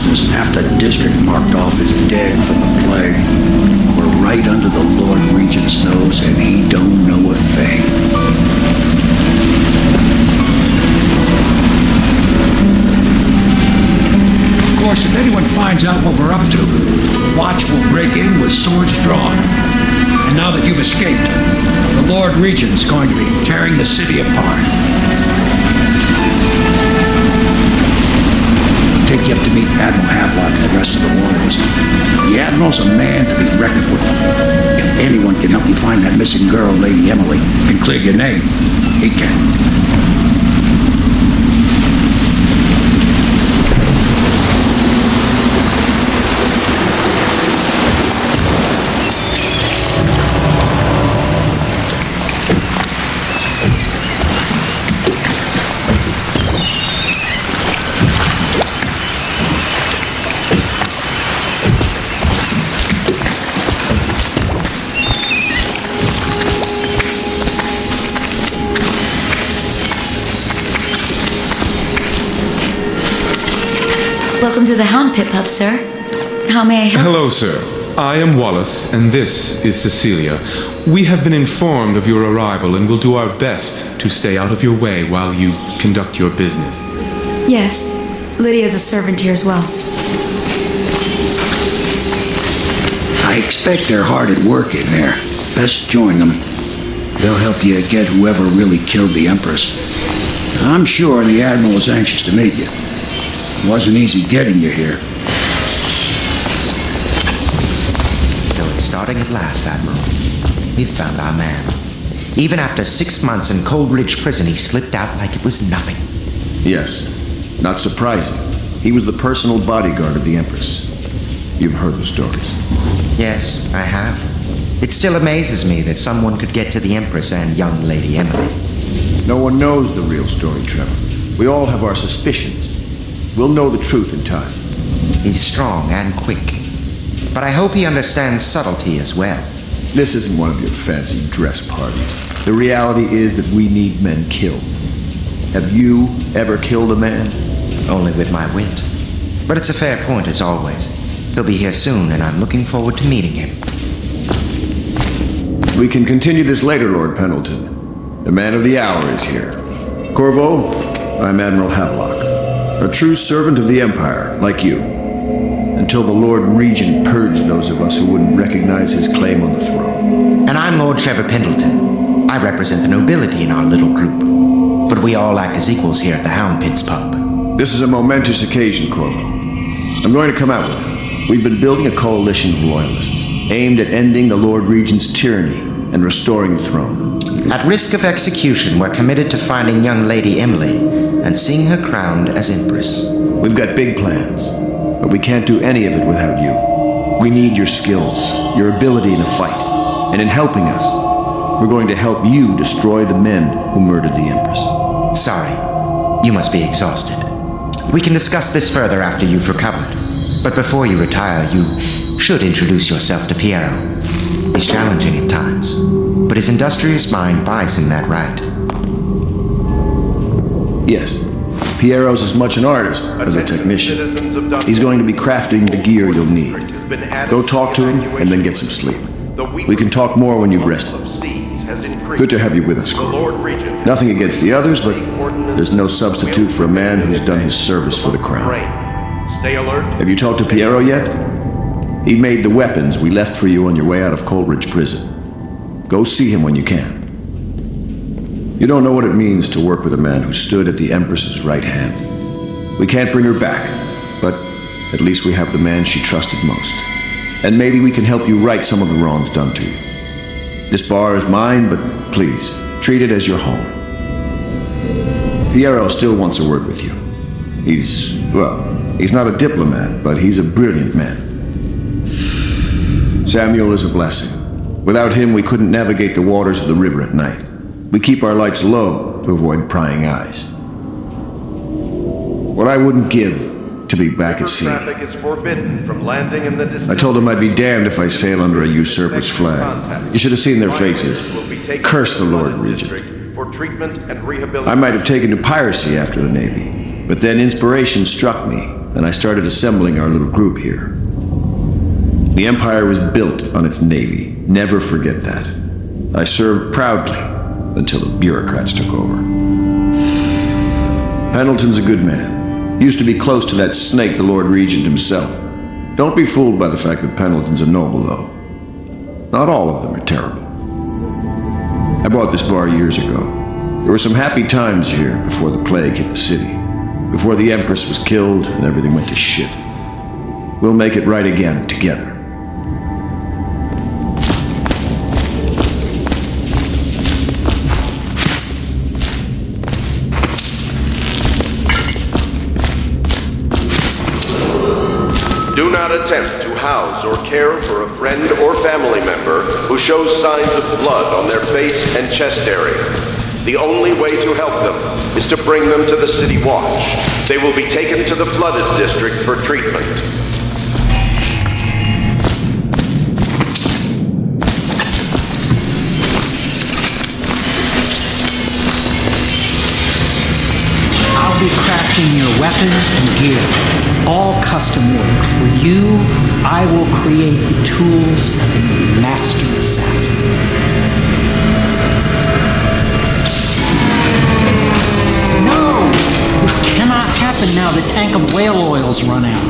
lawlessness, half the district marked off as dead from the plague. We're right under the Lord Regent's nose, and he don't know a thing. Of course, if anyone finds out what we're up to, the Watch will break in with swords drawn. And now that you've escaped, the Lord Regent's going to be tearing the city apart. Take you up to meet Admiral Havelock and the rest of the Warriors. The Admiral's a man to be reckoned with. If anyone can help you find that missing girl, Lady Emily, and clear your name, he can. Welcome to the Hound Pit Pub, sir. How may I help? Hello, sir. I am Wallace, and this is Cecilia. We have been informed of your arrival and will do our best to stay out of your way while you conduct your business. Yes. Lydia's a servant here as well. I expect they're hard at work in there. Best join them. They'll help you get whoever really killed the Empress. I'm sure the Admiral is anxious to meet you. It wasn't easy getting you here. So it's starting at last, Admiral. We've found our man. Even after 6 months in Coldridge Prison, he slipped out like it was nothing. Yes. Not surprising. He was the personal bodyguard of the Empress. You've heard the stories. Yes, I have. It still amazes me that someone could get to the Empress and young Lady Emily. No one knows the real story, Trevor. We all have our suspicions. We'll know the truth in time. He's strong and quick. But I hope he understands subtlety as well. This isn't one of your fancy dress parties. The reality is that we need men killed. Have you ever killed a man? Only with my wit. But it's a fair point as always. He'll be here soon, and I'm looking forward to meeting him. We can continue this later, Lord Pendleton. The man of the hour is here. Corvo, I'm Admiral Havelock. A true servant of the Empire, like you. Until the Lord Regent purged those of us who wouldn't recognize his claim on the throne. And I'm Lord Trevor Pendleton. I represent the nobility in our little group. But we all act as equals here at the Hound Pit's pub. This is a momentous occasion, Corvo. I'm going to come out with it. We've been building a coalition of loyalists, aimed at ending the Lord Regent's tyranny and restoring the throne. At risk of execution, we're committed to finding young Lady Emily and seeing her crowned as Empress. We've got big plans, but we can't do any of it without you. We need your skills, your ability in a fight, and in helping us, we're going to help you destroy the men who murdered the Empress. Sorry, you must be exhausted. We can discuss this further after you've recovered. But before you retire, you should introduce yourself to Piero. He's challenging at times, but his industrious mind buys him that right. Yes, Piero's as much an artist as a technician. He's going to be crafting the gear you'll need. Go talk to him and then get some sleep. We can talk more when you've rested. Good to have you with us, Corvo. Nothing against the others, but there's no substitute for a man who's done his service for the crown. Have you talked to Piero yet? He made the weapons we left for you on your way out of Coldridge Prison. Go see him when you can. You don't know what it means to work with a man who stood at the Empress's right hand. We can't bring her back, but at least we have the man she trusted most. And maybe we can help you right some of the wrongs done to you. This bar is mine, but please, treat it as your home. Piero still wants a word with you. He's not a diplomat, but he's a brilliant man. Samuel is a blessing. Without him, we couldn't navigate the waters of the river at night. We keep our lights low to avoid prying eyes. What I wouldn't give to be back at sea. Traffic is forbidden from landing in the I told them I'd be damned if I sail under a usurper's flag. You should have seen their faces. Curse the Lord Regent. For treatment and rehabilitation. I might have taken to piracy after the Navy, but then inspiration struck me, and I started assembling our little group here. The Empire was built on its navy. Never forget that. I served proudly until the bureaucrats took over. Pendleton's a good man. Used to be close to that snake, the Lord Regent himself. Don't be fooled by the fact that Pendleton's a noble, though. Not all of them are terrible. I bought this bar years ago. There were some happy times here before the plague hit the city. Before the Empress was killed and everything went to shit. We'll make it right again, together. Do not attempt to house or care for a friend or family member who shows signs of blood on their face and chest area. The only way to help them is to bring them to the City Watch. They will be taken to the flooded district for treatment. I'll be crafting your weapons and gear. All custom work. For you, I will create the tools of a master assassin. No! This cannot happen now the tank of whale oil's run out.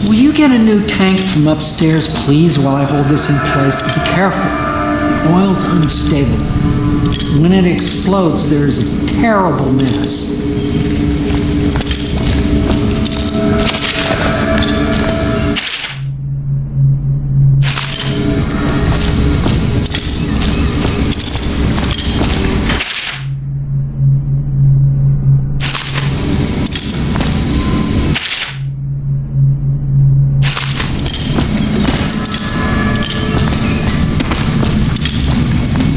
Will you get a new tank from upstairs, please, while I hold this in place? Be careful. The oil's unstable. When it explodes, there's a terrible mess.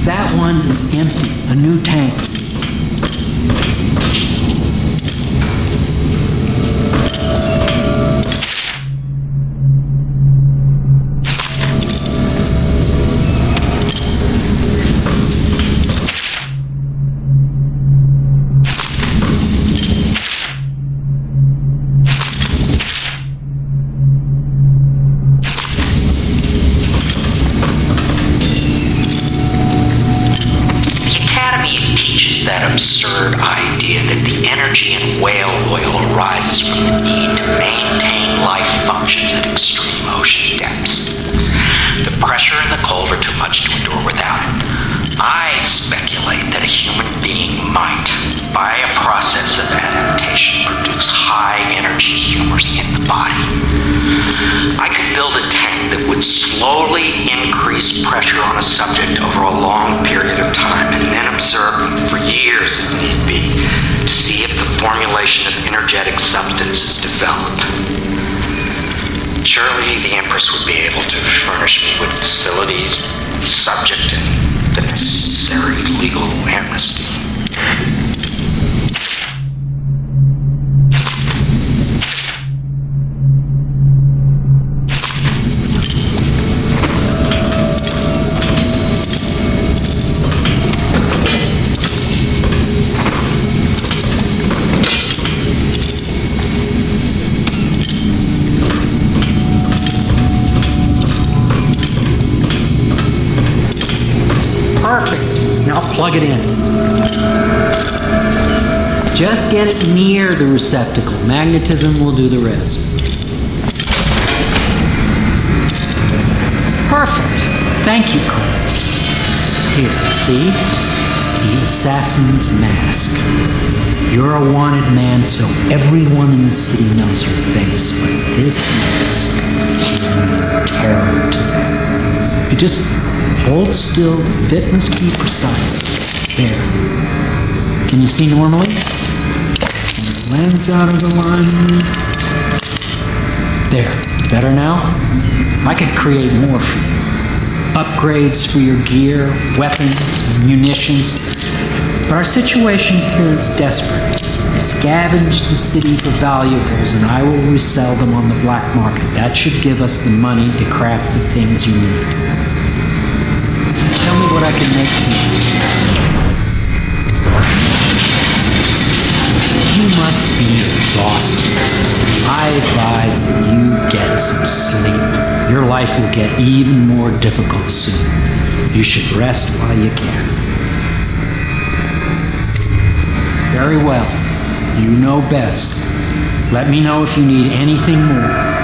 That one is empty. A new tank. Absurd idea that the energy in whale oil arises from the need to maintain life functions at extreme ocean depths. The pressure and the cold are too much to endure without it. I speculate that a human being might, by a process of adaptation, produce high-energy humors in the body. I could build a tank that would slowly increase pressure on a subject over a long period of time and then observe them for years if need be to see if the formulation of energetic substance is developed. Surely the Empress would be able to furnish me with facilities, subject, and the necessary legal amnesty. Perfect. Now plug it in. Just get it near the receptacle. Magnetism will do the rest. Perfect. Thank you, Carl. Here, see? The assassin's mask. You're a wanted man, so everyone in the city knows your face, but this mask is terror to them. If you just hold still, the fit must be precise. There. Can you see normally? See the lens out of alignment. There. Better now? I could create more for you. Upgrades for your gear, weapons, munitions. But our situation here is desperate. Scavenge the city for valuables and I will resell them on the black market. That should give us the money to craft the things you need. Tell me what I can make for you. You must be exhausted. I advise that you get some sleep. Your life will get even more difficult soon. You should rest while you can. Very well. You know best. Let me know if you need anything more.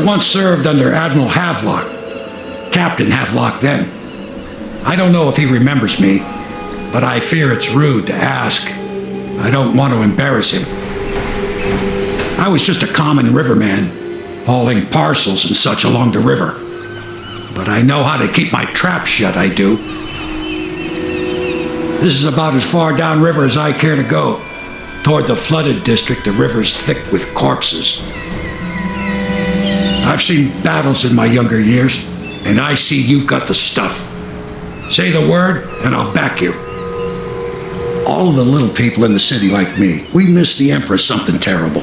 Once served under Admiral Havelock, Captain Havelock then. I don't know if he remembers me, but I fear it's rude to ask. I don't want to embarrass him. I was just a common riverman, hauling parcels and such along the river. But I know how to keep my trap shut, I do. This is about as far downriver as I care to go. Toward the flooded district, the river's thick with corpses. I've seen battles in my younger years, and I see you've got the stuff. Say the word, and I'll back you. All of the little people in the city like me, we miss the Empress something terrible.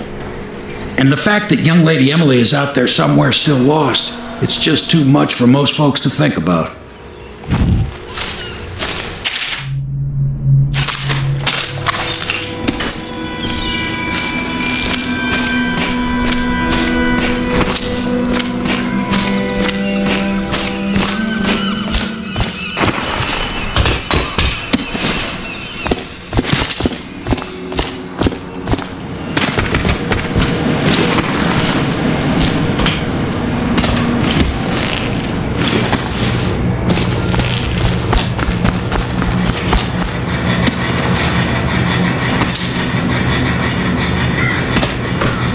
And the fact that young Lady Emily is out there somewhere still lost, it's just too much for most folks to think about.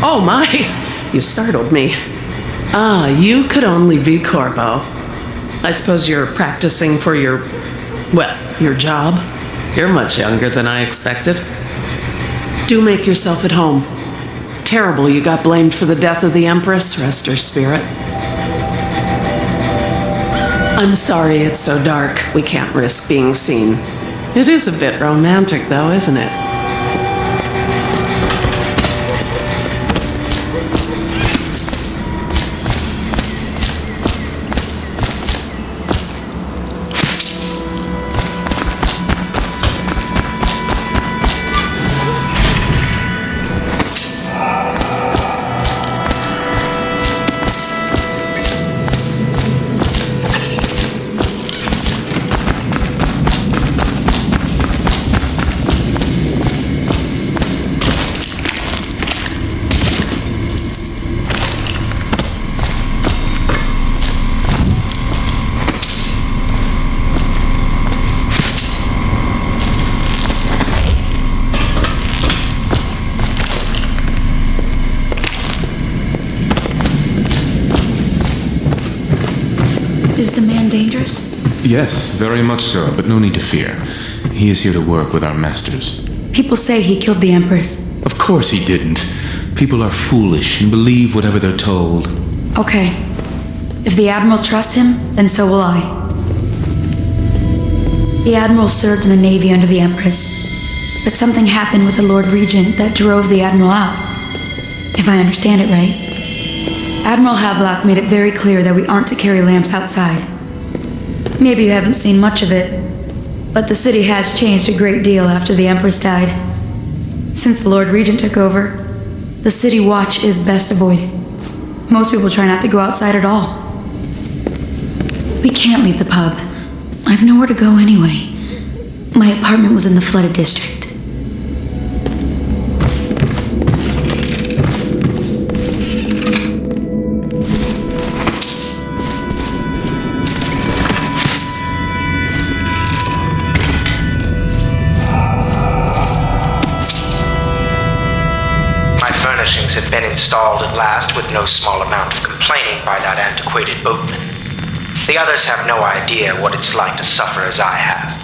Oh my, you startled me. Ah, you could only be Corvo. I suppose you're practicing for your job? You're much younger than I expected. Do make yourself at home. Terrible you got blamed for the death of the Empress, rest her spirit. I'm sorry it's so dark, we can't risk being seen. It is a bit romantic though, isn't it? Is the man dangerous? Yes, very much so, but no need to fear. He is here to work with our masters. People say he killed the Empress. Of course he didn't. People are foolish and believe whatever they're told. Okay. If the Admiral trusts him, then so will I. The Admiral served in the Navy under the Empress, but something happened with the Lord Regent that drove the Admiral out. If I understand it right. Admiral Havelock made it very clear that we aren't to carry lamps outside. Maybe you haven't seen much of it, but the city has changed a great deal after the Empress died. Since the Lord Regent took over, the city watch is best avoided. Most people try not to go outside at all. We can't leave the pub. I've nowhere to go anyway. My apartment was in the flooded district. Have been installed at last with no small amount of complaining by that antiquated boatman. The others have no idea what it's like to suffer as I have.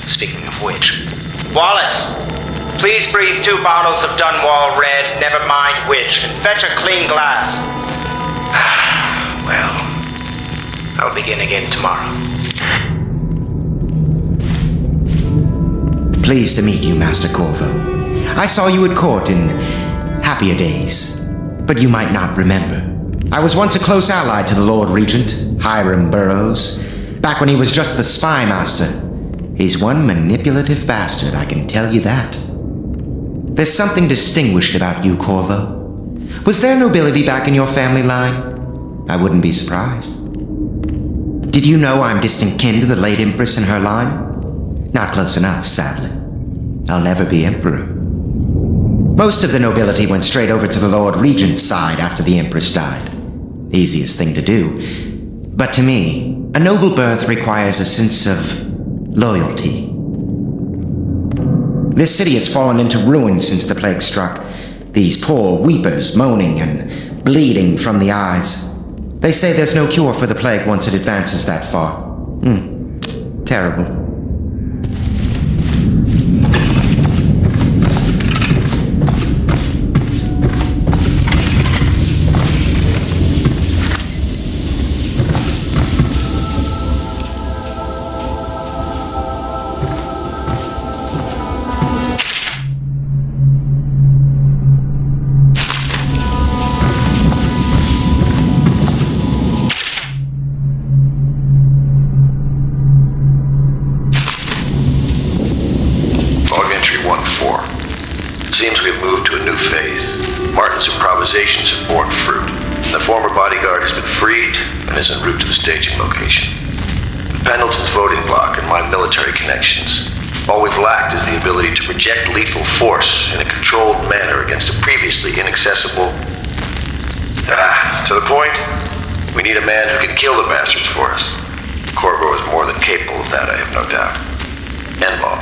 Speaking of which, Wallace, please breathe 2 bottles of Dunwall Red, never mind which, and fetch a clean glass. Well, I'll begin again tomorrow. Pleased to meet you, Master Corvo. I saw you at court in happier days, but you might not remember. I was once a close ally to the Lord Regent, Hiram Burroughs, back when he was just the spy master. He's one manipulative bastard, I can tell you that. There's something distinguished about you, Corvo. Was there nobility back in your family line? I wouldn't be surprised. Did you know I'm distant kin to the late Empress and her line? Not close enough, sadly. I'll never be Emperor. Most of the nobility went straight over to the Lord Regent's side after the Empress died. Easiest thing to do. But to me, a noble birth requires a sense of loyalty. This city has fallen into ruin since the plague struck. These poor weepers moaning and bleeding from the eyes. They say there's no cure for the plague once it advances that far. Terrible. All we've lacked is the ability to project lethal force in a controlled manner against a previously inaccessible... to the point, we need a man who can kill the bastards for us. Corvo is more than capable of that, I have no doubt. And Bob.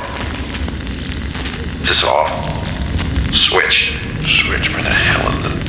Is this off? Switch. Switch, where the hell is the...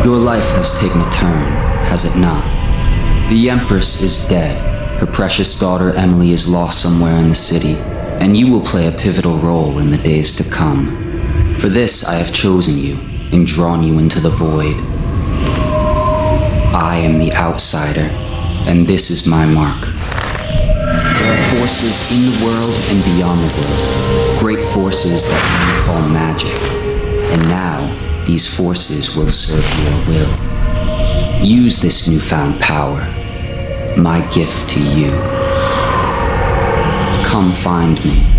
Your life has taken a turn, has it not? The Empress is dead. Her precious daughter Emily is lost somewhere in the city, and you will play a pivotal role in the days to come. For this I have chosen you and drawn you into the void. I am the outsider, and this is my mark. There are forces in the world and beyond the world, great forces that we call magic. And now, these forces will serve your will. Use this newfound power, my gift to you. Come find me.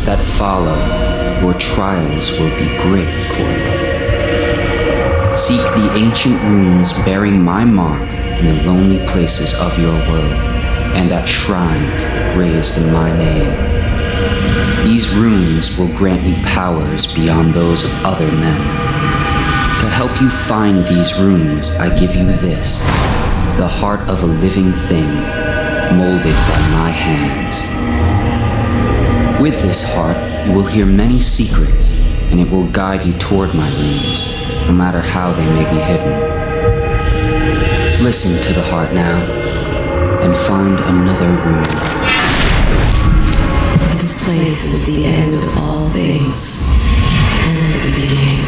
That follow, your trials will be great, Corvo. Seek the ancient runes bearing my mark in the lonely places of your world, and at shrines raised in my name. These runes will grant you powers beyond those of other men. To help you find these runes, I give you this, the heart of a living thing, molded by my hands. With this heart, you will hear many secrets, and it will guide you toward my runes, no matter how they may be hidden. Listen to the heart now, and find another rune. This place is the end of all things, and the beginning.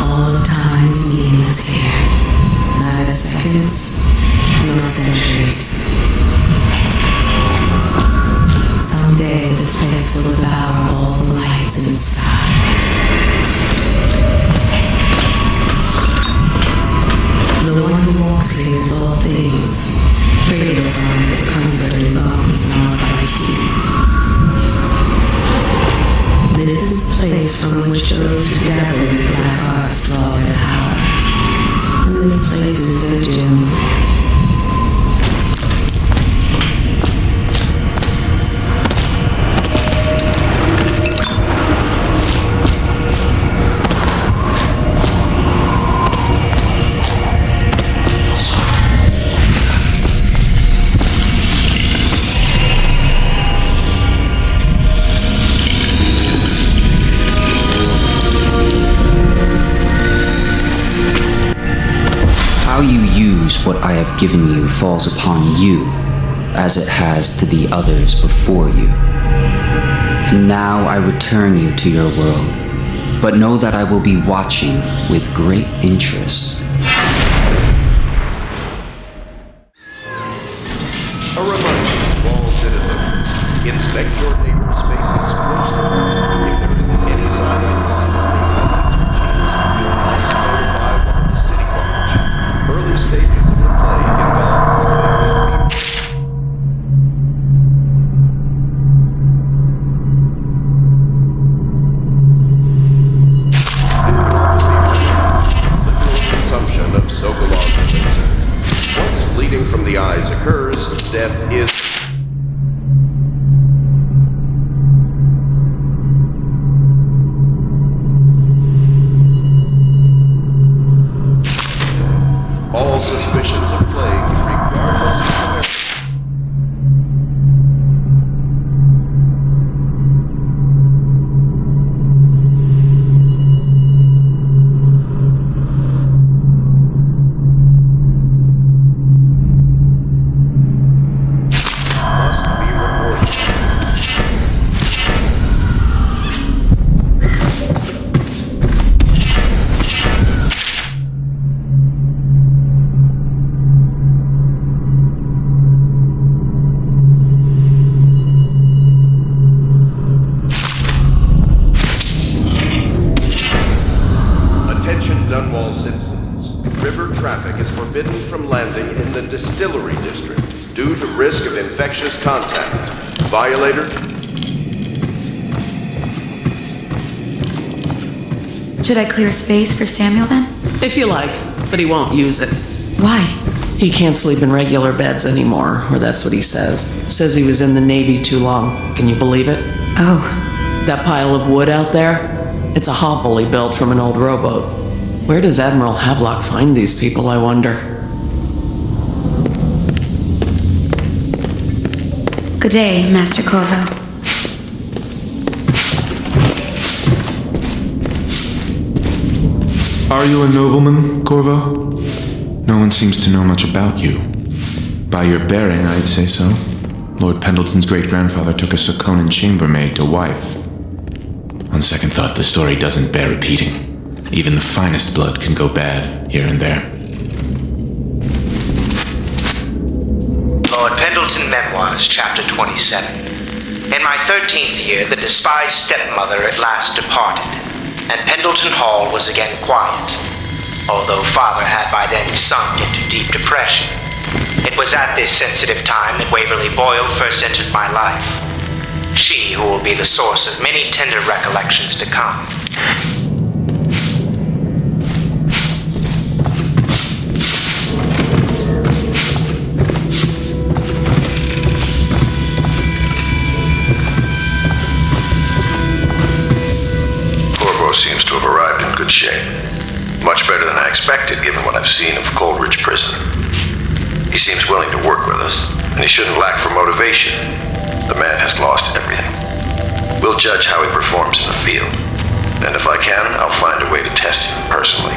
All of time is meaningless here, neither seconds nor centuries. Someday this place will devour all the lights in the sky. The one who walks here is all things, cradle songs of comfort and bones gnawed by teeth. This is the place from which those who dabble in the black arts draw their power, and this place is their doom. How you use what I have given you falls upon you, as it has to the others before you. And now I return you to your world, but know that I will be watching with great interest. A reminder to all citizens, inspect your neighbor's spaces closely. If there is any sign of life you must notify one of the city watch. Early stages of the play involve consumption of Sokolov elixir. Once bleeding from the eyes occurs, death is all suspicions of plague, regardless of forbidden from landing in the distillery district due to risk of infectious contact. Violator? Should I clear space for Samuel then? If you like, but he won't use it. Why? He can't sleep in regular beds anymore, or that's what he says. Says he was in the Navy too long. Can you believe it? Oh. That pile of wood out there? It's a hovel he built from an old rowboat. Where does Admiral Havelock find these people, I wonder? Good day, Master Corvo. Are you a nobleman, Corvo? No one seems to know much about you. By your bearing, I'd say so. Lord Pendleton's great-grandfather took a Sokonan chambermaid to wife. On second thought, the story doesn't bear repeating. Even the finest blood can go bad here and there. Lord Pendleton Memoirs, Chapter 27. In my 13th year, the despised stepmother at last departed, and Pendleton Hall was again quiet, although Father had by then sunk into deep depression. It was at this sensitive time that Waverly Boyle first entered my life. She who will be the source of many tender recollections to come. Seems to have arrived in good shape. Much better than I expected, given what I've seen of Coleridge Prison. He seems willing to work with us, and he shouldn't lack for motivation. The man has lost everything. We'll judge how he performs in the field, and if I can, I'll find a way to test him personally.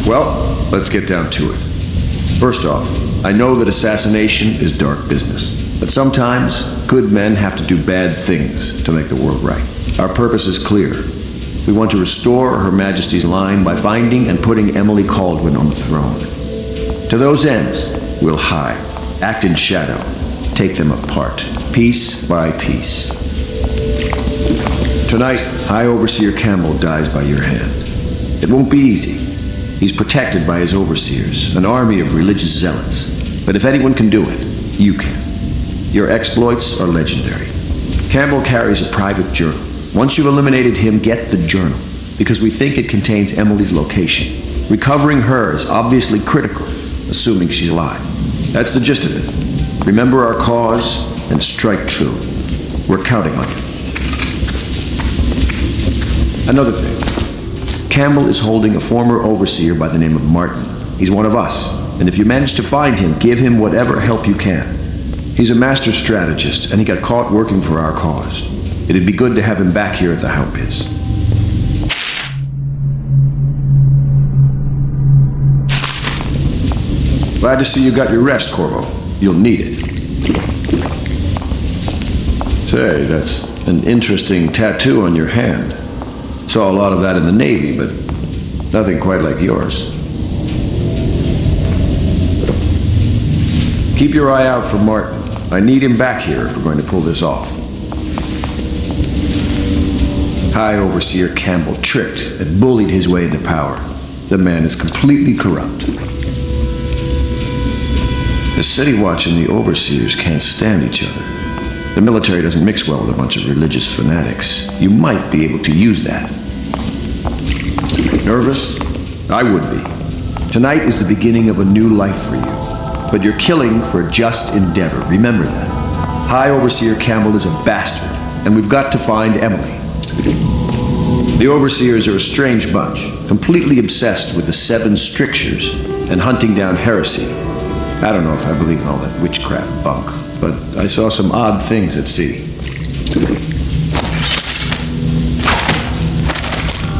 Well, let's get down to it. First off, I know that assassination is dark business, but sometimes good men have to do bad things to make the world right. Our purpose is clear. We want to restore Her Majesty's line by finding and putting Emily Caldwin on the throne. To those ends, we'll hide, act in shadow, take them apart, piece by piece. Tonight, High Overseer Campbell dies by your hand. It won't be easy. He's protected by his overseers, an army of religious zealots. But if anyone can do it, you can. Your exploits are legendary. Campbell carries a private journal. Once you've eliminated him, get the journal, because we think it contains Emily's location. Recovering her is obviously critical, assuming she's alive. That's the gist of it. Remember our cause and strike true. We're counting on you. Another thing. Campbell is holding a former overseer by the name of Martin. He's one of us, and if you manage to find him, give him whatever help you can. He's a master strategist, and he got caught working for our cause. It'd be good to have him back here at the Hound Pits. Glad to see you got your rest, Corvo. You'll need it. Say, that's an interesting tattoo on your hand. Saw a lot of that in the Navy, but nothing quite like yours. Keep your eye out for Martin. I need him back here if we're going to pull this off. High Overseer Campbell tricked and bullied his way into power. The man is completely corrupt. The City Watch and the Overseers can't stand each other. The military doesn't mix well with a bunch of religious fanatics. You might be able to use that. Nervous? I would be. Tonight is the beginning of a new life for you. But you're killing for a just endeavor. Remember that. High Overseer Campbell is a bastard, and we've got to find Emily. The Overseers are a strange bunch, completely obsessed with the 7 strictures and hunting down heresy. I don't know if I believe in all that witchcraft bunk, but I saw some odd things at sea.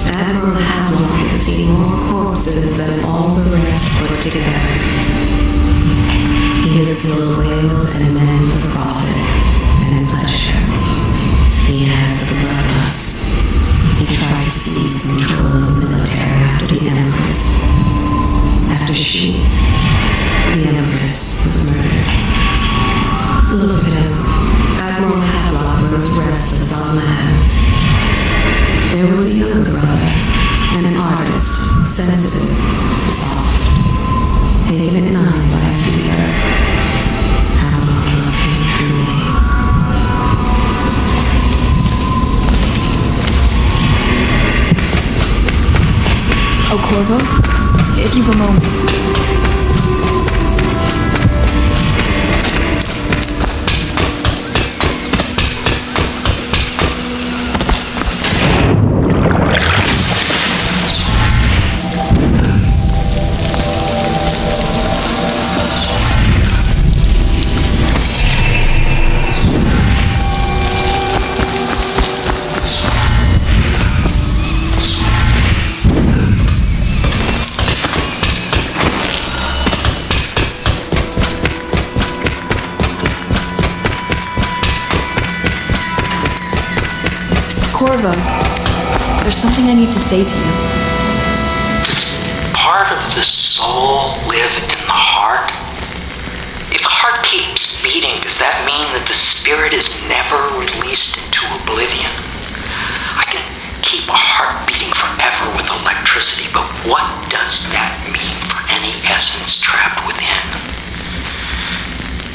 Admiral Havelock has seen more corpses than all the rest put together. He has killed whales and men for profit and pleasure. He has the bloodlust. He tried to seize control of the military after the Empress. After she, the Empress, was murdered. Look at him. Admiral Havelock was restless on land. There was a younger brother, an artist, sensitive, soft, taken at night by a fever. Havelock loved him truly. Oh, Corvo, if you've a moment. Corvo, there's something I need to say to you. Does part of the soul live in the heart? If the heart keeps beating, does that mean that the spirit is never released into oblivion? I can keep a heart beating forever with electricity, but what does that mean for any essence trapped within?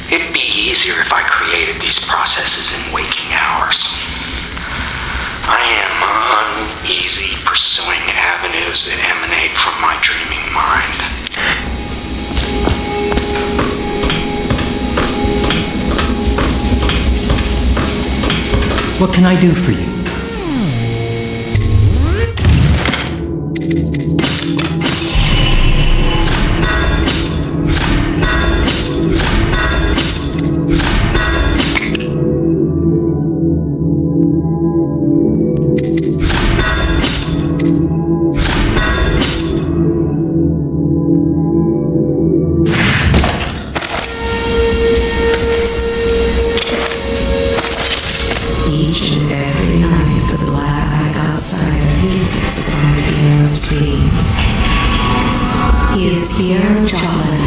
It'd be easier if I created these processes in waking hours. I am uneasy pursuing avenues that emanate from my dreaming mind. What can I do for you? Each and every night, the black-eyed outsider visits upon Piero's dreams. He is Piero Joplin.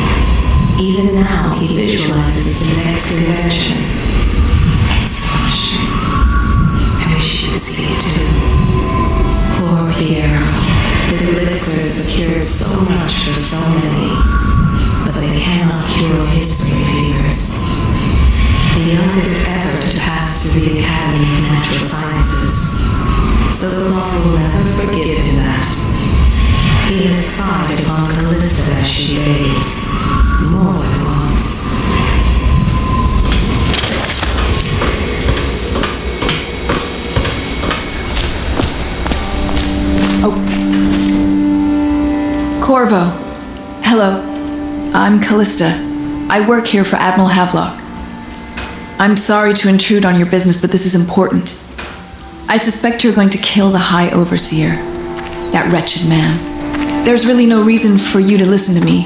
Even now, he visualizes the next invention. Astonishing. I wish you could see it too. Poor Piero. His elixirs have cured so much for so many, but they cannot cure his brain fevers. The youngest ever to pass through the Academy of Natural Sciences, so the law will never forgive him that. He has spied upon Callista as she bathes, more than once. Oh. Corvo. Hello. I'm Callista. I work here for Admiral Havelock. I'm sorry to intrude on your business, but this is important. I suspect you're going to kill the High Overseer, that wretched man. There's really no reason for you to listen to me,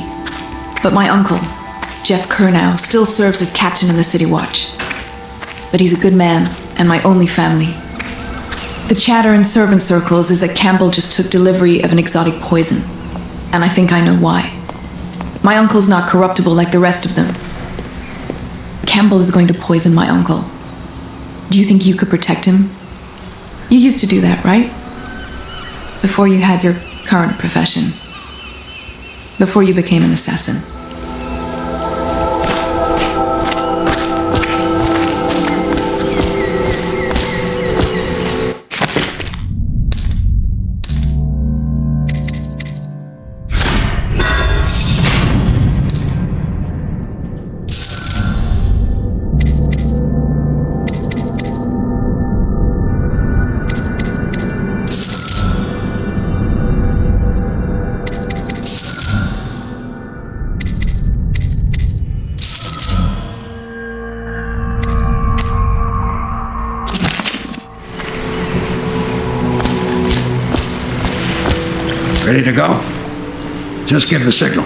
but my uncle, Jeff Kernow, still serves as captain in the City Watch. But he's a good man, and my only family. The chatter in servant circles is that Campbell just took delivery of an exotic poison, and I think I know why. My uncle's not corruptible like the rest of them. Campbell is going to poison my uncle. Do you think you could protect him? You used to do that, right? Before you had your current profession. Before you became an assassin. Ready to go? Just give the signal.